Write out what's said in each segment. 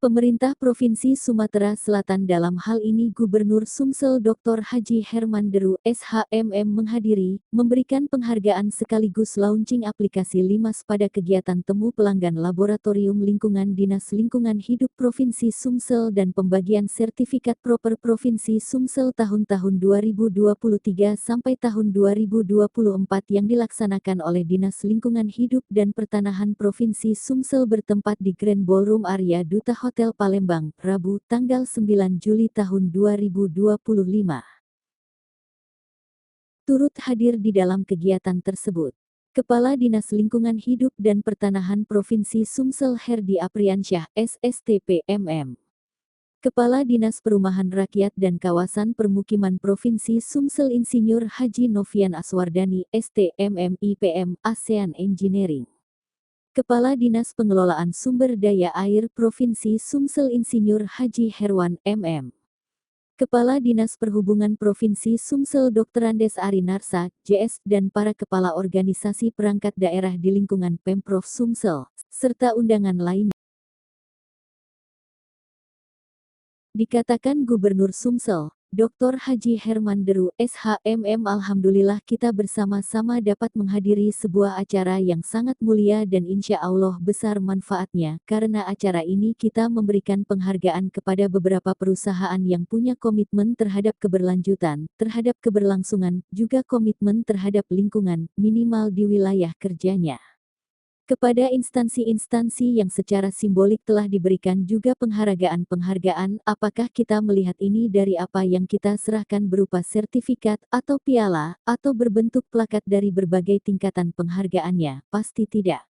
Pemerintah Provinsi Sumatera Selatan dalam hal ini Gubernur Sumsel Dr. Haji Herman Deru, SHMM menghadiri, memberikan penghargaan sekaligus launching aplikasi Limas pada kegiatan temu pelanggan Laboratorium Lingkungan Dinas Lingkungan Hidup Provinsi Sumsel dan pembagian sertifikat proper Provinsi Sumsel tahun-tahun 2023 sampai tahun 2024 yang dilaksanakan oleh Dinas Lingkungan Hidup dan Pertanahan Provinsi Sumsel bertempat di Grand Ballroom Area Duta Hotel Palembang, Rabu, tanggal 9 Juli tahun 2025. Turut hadir di dalam kegiatan tersebut, Kepala Dinas Lingkungan Hidup dan Pertanahan Provinsi Sumsel Herdi Apriansyah, SSTP MM. Kepala Dinas Perumahan Rakyat dan Kawasan Permukiman Provinsi Sumsel Insinyur Haji Novian Aswardani, STMM IPM, ASEAN Engineering. Kepala Dinas Pengelolaan Sumber Daya Air Provinsi Sumsel Insinyur Haji Herwan, MM. Kepala Dinas Perhubungan Provinsi Sumsel Dr. Andes Arinarsa, JS, dan para kepala organisasi perangkat daerah di lingkungan Pemprov Sumsel, serta undangan lainnya. Dikatakan Gubernur Sumsel, Dr. Haji Herman Deru, SHMM. Alhamdulillah kita bersama-sama dapat menghadiri sebuah acara yang sangat mulia dan insya Allah besar manfaatnya. Karena acara ini kita memberikan penghargaan kepada beberapa perusahaan yang punya komitmen terhadap keberlanjutan, terhadap keberlangsungan, juga komitmen terhadap lingkungan, minimal di wilayah kerjanya. Kepada instansi-instansi yang secara simbolik telah diberikan juga penghargaan-penghargaan, apakah kita melihat ini dari apa yang kita serahkan berupa sertifikat, atau piala, atau berbentuk plakat dari berbagai tingkatan penghargaannya? Pasti tidak.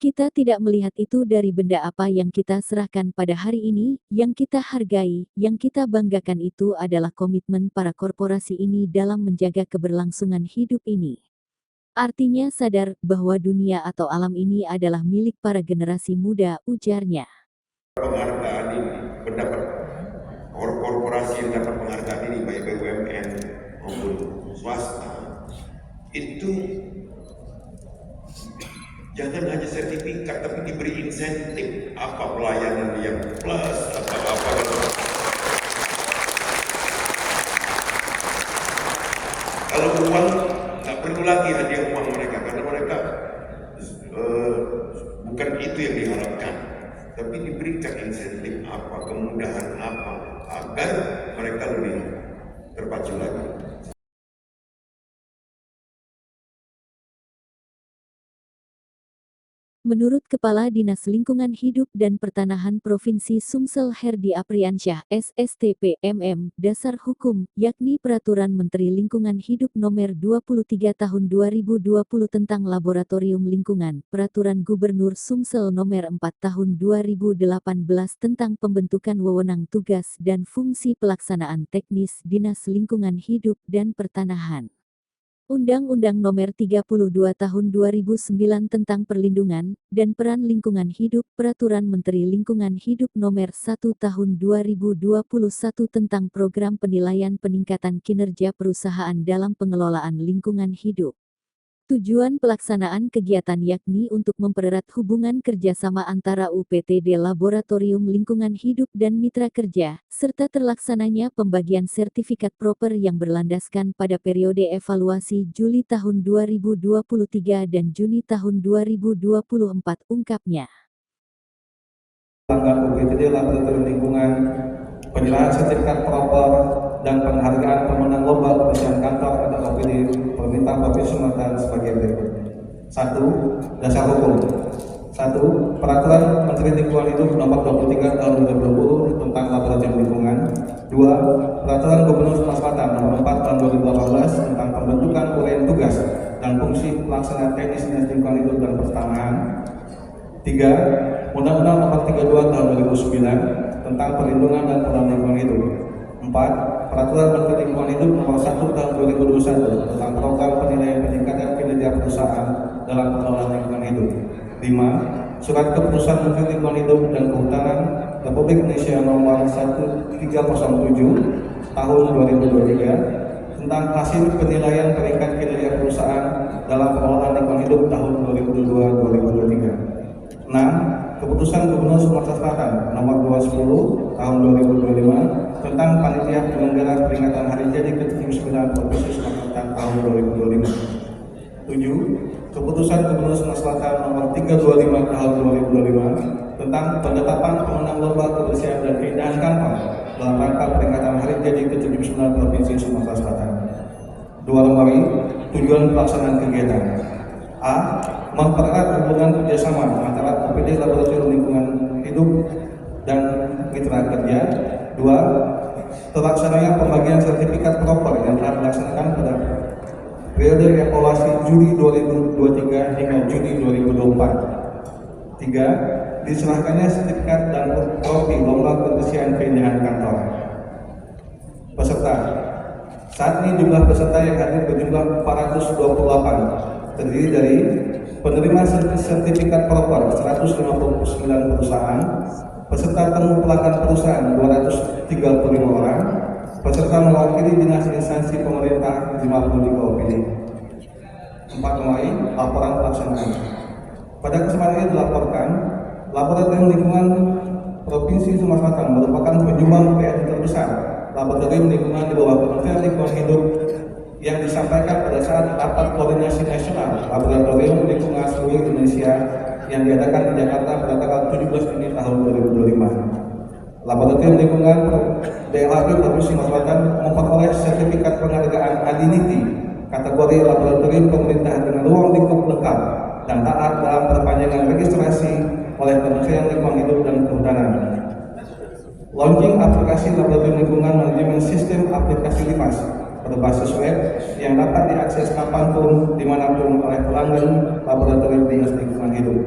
Kita tidak melihat itu dari benda apa yang kita serahkan pada hari ini. Yang kita hargai, yang kita banggakan itu adalah komitmen para korporasi ini dalam menjaga keberlangsungan hidup ini. Artinya sadar bahwa dunia atau alam ini adalah milik para generasi muda, ujarnya. Penghargaan ini mendapat korporasi yang dapat penghargaan ini baik BUMN maupun swasta itu jangan hanya sertifikat tapi diberi insentif, apa pelayanan yang plus atau apa. Kalau uang nggak perlu lagi hadiah uang mereka karena mereka bukan itu yang diharapkan, tapi diberikan insentif apa, kemudahan apa agar mereka lebih terpacu lagi. Menurut Kepala Dinas Lingkungan Hidup dan Pertanahan Provinsi Sumsel Herdi Apriansyah, SSTP MM, dasar hukum, yakni Peraturan Menteri Lingkungan Hidup Nomor 23 Tahun 2020 tentang Laboratorium Lingkungan, Peraturan Gubernur Sumsel Nomor 4 Tahun 2018 tentang pembentukan wewenang tugas dan fungsi pelaksanaan teknis Dinas Lingkungan Hidup dan Pertanahan. Undang-Undang Nomor 32 Tahun 2009 tentang Perlindungan dan Peran Lingkungan Hidup, Peraturan Menteri Lingkungan Hidup Nomor 1 Tahun 2021 tentang Program Penilaian Peningkatan Kinerja Perusahaan dalam Pengelolaan Lingkungan Hidup. Tujuan pelaksanaan kegiatan yakni untuk mempererat hubungan kerjasama antara UPTD Laboratorium Lingkungan Hidup dan mitra kerja, serta terlaksananya pembagian sertifikat proper yang berlandaskan pada periode evaluasi Juli tahun 2023 dan Juni tahun 2024, ungkapnya. Pelanggan UPTD Laboratorium Lingkungan, penilaian sertifikat proper, dan penghargaan pemenang lomba kebersihan kantor atau OPD pemerintah Provinsi Sumatera sebagai berikut. 1. Dasar hukum. 1. Peraturan Menteri Lingkungan Hidup Nomor 23 Tahun 2020 tentang Laboratorium Lingkungan. 2. Peraturan Gubernur Sumatera Selatan Nomor 4 Tahun 2018 tentang pembentukan uraian tugas dan fungsi pelaksana teknis Dinas Lingkungan Hidup dan Pertanahan. 3. Undang-Undang Nomor 32 Tahun 2009 tentang Perlindungan dan Peran Lingkungan Hidup. 4. Peraturan Menteri Lingkungan Hidup Nomor 1 Tahun 2021 tentang Program Penilaian Peningkatan Kinerja Perusahaan dalam Pengelolaan Lingkungan Hidup. 5. Surat Keputusan Menteri Lingkungan Hidup dan Kehutanan Republik Indonesia Nomor 1307 Tahun 2023 tentang hasil penilaian peringkat kinerja perusahaan dalam pengelolaan lingkungan hidup tahun 2022-2023. 6. Keputusan Gubernur Sumatera Selatan Nomor 210 Tahun 2025 tentang Panitia Penyelenggara Peringatan Hari Jadi ke-79 Provinsi Sumatera Selatan tahun 2025. 7. Keputusan Gubernur Sumatera Selatan Nomor 325 Tahun 2025 tentang penetapan pemenang lomba kebersihan dan keindahan kantor dalam rangka peringatan Hari Jadi ke-79 Provinsi Sumatera Selatan. 2 lemari tujuan pelaksanaan kegiatan. A. Mempererat hubungan kerjasama antara OPD Laboratorium Lingkungan Hidup dan mitra kerja. 2. Terlaksananya pembagian sertifikat proper yang telah dilaksanakan pada periode evaluasi Juli 2023 hingga Juni 2024. 3. Diserahkannya sertifikat dan trofi lomba kebersihan keindahan kantor. Peserta. Saat ini jumlah peserta yang hadir berjumlah 428, terdiri dari penerima sertifikat proper 159 perusahaan, peserta temu pelanggan perusahaan 235 orang, peserta mewakili dinas instansi pemerintah 53 OPD. 4 lemari laporan pelaksanaan. Pada kesempatan ini dilaporkan, Laboratorium Lingkungan Provinsi Sumatera Selatan merupakan penyumbang PLT terbesar Laboratorium Lingkungan di bawah Kementerian Lingkungan Hidup yang disampaikan pada saat rapat koordinasi nasional Laboratorium Lingkungan seluruh Indonesia yang diadakan di Jakarta pada tanggal 17 Juni tahun 2025. Laboratorium Lingkungan DLHP Provinsi Sumatera Selatan memperoleh sertifikat penghargaan Adiniti kategori laboratorium pemerintah dengan ruang lingkup lengkap dan taat dalam perpanjangan registrasi oleh Kementerian Lingkungan Hidup dan Kehutanan. Launching aplikasi Laboratorium Lingkungan Manajemen Sistem Aplikasi LIMAS berbasis web yang dapat diakses kapanpun, dimanapun oleh pelanggan Laboratorium Dinas Lingkungan Hidup.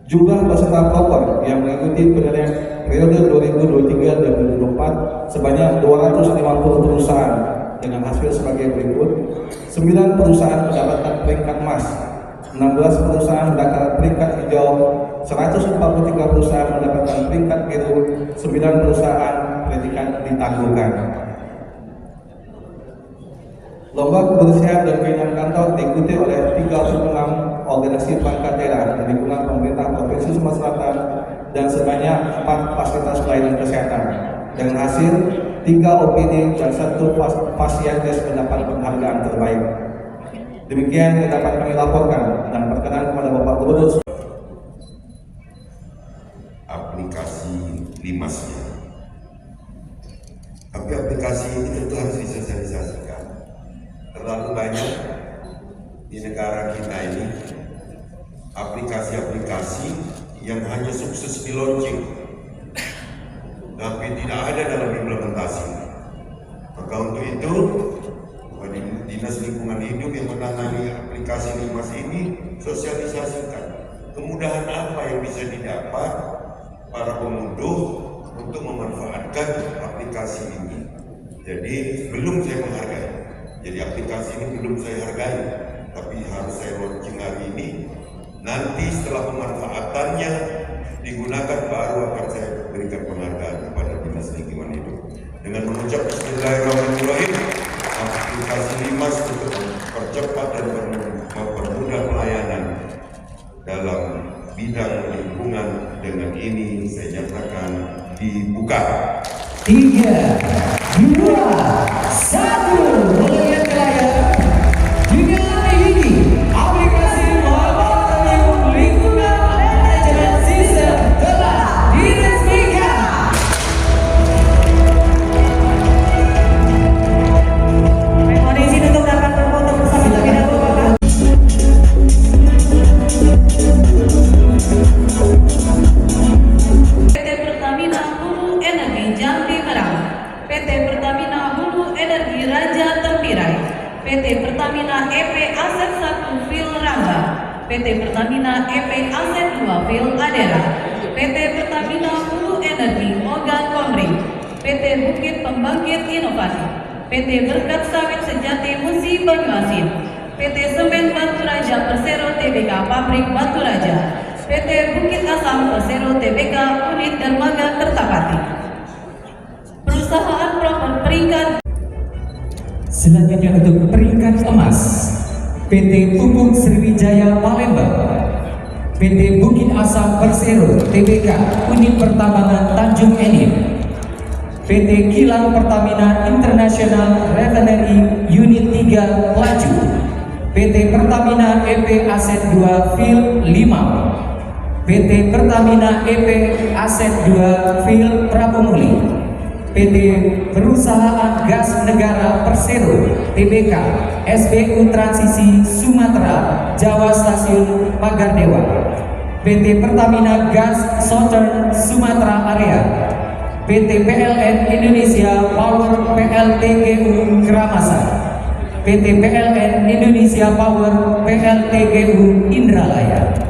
Jumlah peserta proper yang mengikuti penilaian periode 2023-2024 sebanyak 250 perusahaan dengan hasil sebagai berikut. 9 perusahaan mendapatkan peringkat emas, 16 perusahaan mendapatkan peringkat hijau, 143 perusahaan mendapatkan peringkat biru, 9 perusahaan predikat ditangguhkan. Lomba kebersihan dan keindahan kantor diikuti oleh 36 organisasi perangkat daerah dan lingkungan pemerintah Provinsi Sumatera Selatan dan sebanyak 4 fasilitas pelayanan kesehatan. Dengan hasil 3 OPD dan 1 Fasiankes mendapat penghargaan terbaik. Demikian yang dapat kami laporkan dan perkenan kepada Bapak Gubernur. Aplikasi LIMAS-nya. Tapi aplikasi ini tentu harus disosialisasikan. Terlalu banyak di negara kita ini aplikasi-aplikasi yang hanya sukses di launching, tapi tidak ada dalam implementasi. Maka untuk itu, Dinas Lingkungan Hidup yang menangani aplikasi LIMAS ini sosialisasikan kemudahan apa yang bisa didapat para pengunduh untuk memanfaatkan aplikasi ini. Jadi belum saya menghargai. Jadi aplikasi ini belum saya hargai, tapi harus saya launching hari ini. Nanti setelah pemanfaatannya digunakan baru akan saya berikan penghargaan kepada Dinas Lingkungan Hidup. Dengan mengucap Bismillahirrahmanirrahim, aplikasi LIMAS untuk mempercepat dan mempermudah pelayanan dalam bidang lingkungan dengan ini saya nyatakan dibuka. 3, 2, 1, mulai layar. Dengan ini aplikasi Laboratorium Lingkungan Manajemen Sistem telah diresmikan. Mohon izin untuk dapat berfoto bersama terlebih dahulu, Bapak. PT Pertamina Hulu Energi Jambi Merauke, PT Pertamina Hulu Energi Raja Tempirai, PT Pertamina EP Aset 1 Fil Rangga, PT Pertamina EP Aset 2 Fil Adera, PT Pertamina Hulu Energi Ogan Komri, PT Bukit Pembangkit Inovasi, PT Berkat Sawit Sejati Musi Banyuasin, PT Semen Batu Raja Persero Tbk Pabrik Batu Raja, PT Bukit Asam Persero Tbk Unit Dermaga Kertapati. Perusahaan proper peringkat. Selanjutnya untuk peringkat emas PT Pupuk Sriwijaya Palembang, PT Bukit Asam Persero Tbk Unit Pertambangan Tanjung Enim, PT Kilang Pertamina International Refinery Unit 3 Laju, PT Pertamina EP Aset 2 Field 5, PT Pertamina EP Aset 2 Field Prabomuli, PT Perusahaan Gas Negara Persero Tbk SBU Transisi Sumatera Jawa Stasiun Pagardewa, PT Pertamina Gas Southern Sumatera Area, PT PLN Indonesia Power PLTGU Keramasan, PT PLN Indonesia Power PLTGU Indralaya.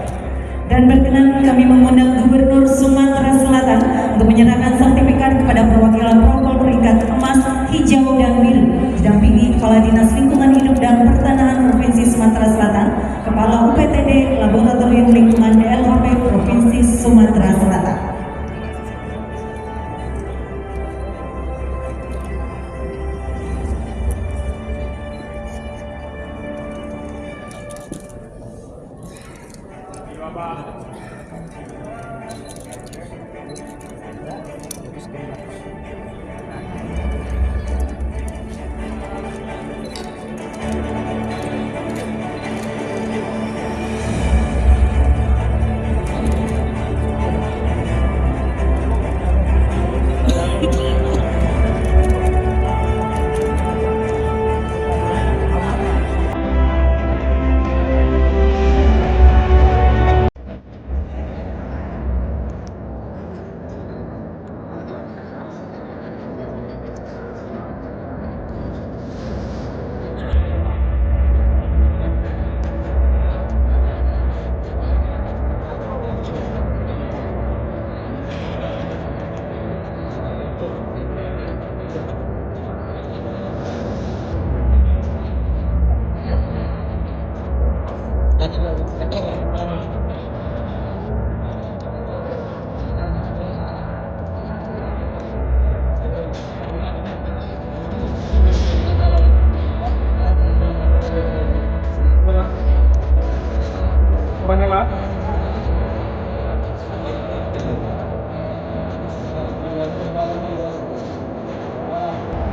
Dan berkenan kami mengundang Gubernur Sumatera Selatan untuk menyerahkan sertifikat kepada perwakilan Prokol peringkat emas, hijau, dan biru, didampingi Kepala Dinas Lingkungan Hidup dan Pertanahan Provinsi Sumatera Selatan, Kepala UPTD Laboratorium Lingkungan DLHP Provinsi Sumatera Selatan.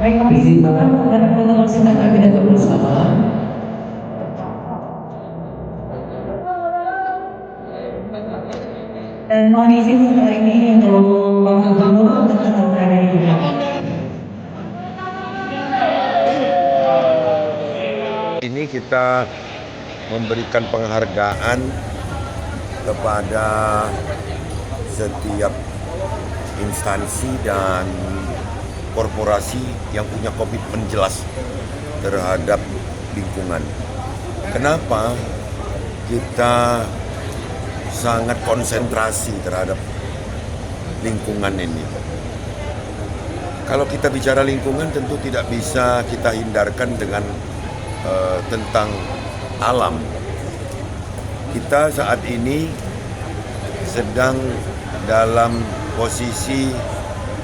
Baik, izin Bapak dan mengucapkan pidato bersama. Dan mohon izin hari ini untuk Bapak Gubernur untuk berada di belakang. Ini kita memberikan penghargaan kepada setiap instansi dan korporasi yang punya komitmen jelas terhadap lingkungan. Kenapa kita sangat konsentrasi terhadap lingkungan ini? Kalau kita bicara lingkungan tentu tidak bisa kita hindarkan dengan tentang alam. Kita saat ini sedang dalam posisi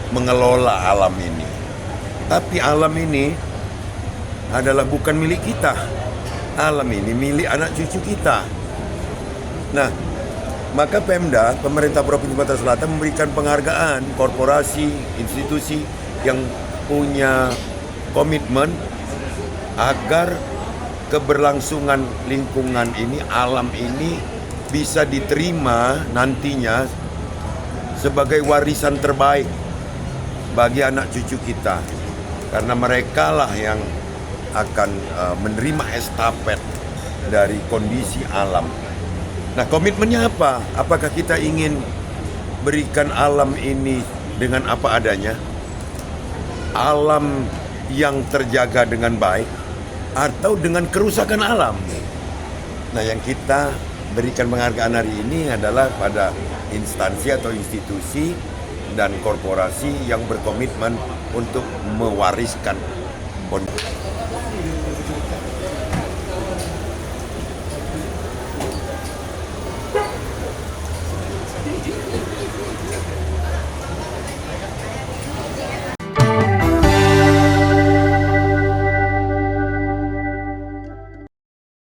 mengelola alam ini. Tapi alam ini adalah bukan milik kita. Alam ini milik anak cucu kita. Nah, maka Pemda, pemerintah Provinsi Sumatera Selatan memberikan penghargaan korporasi, institusi yang punya komitmen agar keberlangsungan lingkungan ini, alam ini bisa diterima nantinya sebagai warisan terbaik bagi anak cucu kita, karena mereka lah yang akan menerima estafet dari kondisi alam. Nah, komitmennya apa? Apakah kita ingin berikan alam ini dengan apa adanya, alam yang terjaga dengan baik, atau dengan kerusakan alam? Nah, yang kita berikan penghargaan hari ini adalah pada instansi atau institusi dan korporasi yang berkomitmen untuk mewariskan